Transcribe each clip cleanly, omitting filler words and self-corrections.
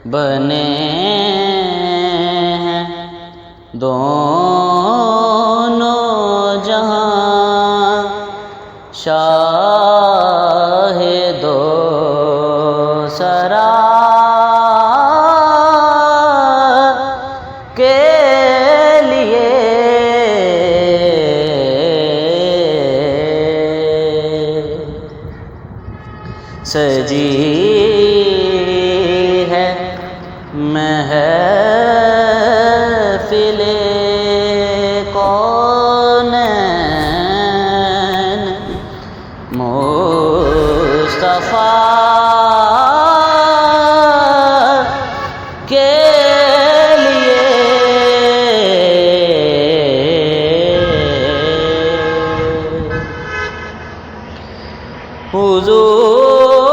بنے ہیں دونوں جہاں شاہ دو سرا کے لیے سجی ہے محفل کونین مصطفیٰ کے لیے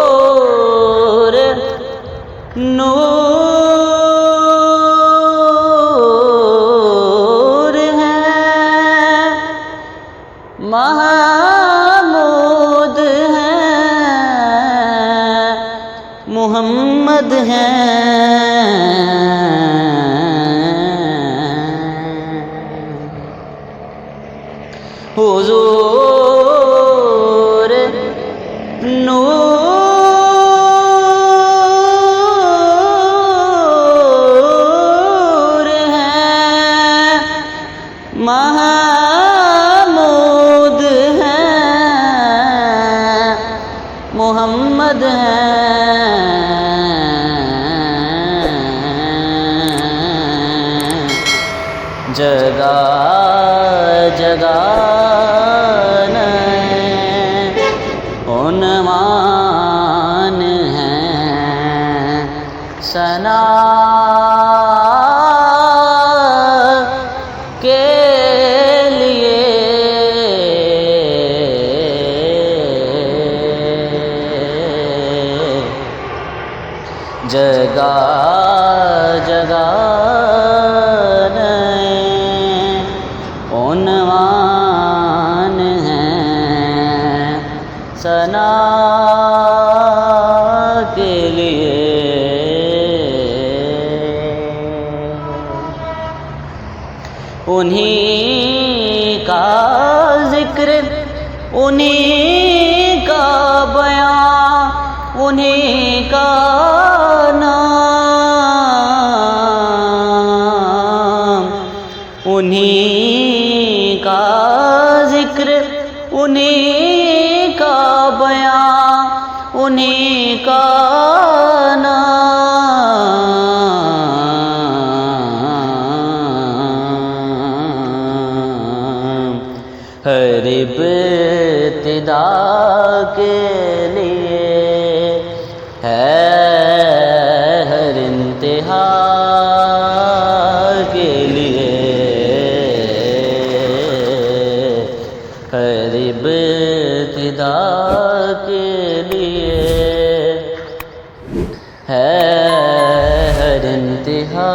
حضور نور ہیں محمود ہیں محمد ہیں حضور نور ہیں محمود ہیں محمد ہیں جگہ جگہ عنوان ہیں ثنا کے لیے جگہ جگہ عنوان ہیں ثنا کے لیے انہی کا ذکر انہی کا بیان انہی کا نام انہی کا ذکر انہی کا بیان انہی کا نام ہر ابتدا کے لیے ہے ہر انتہا کے لیے ہر ابتدا کے لیے ہے ہر انتہا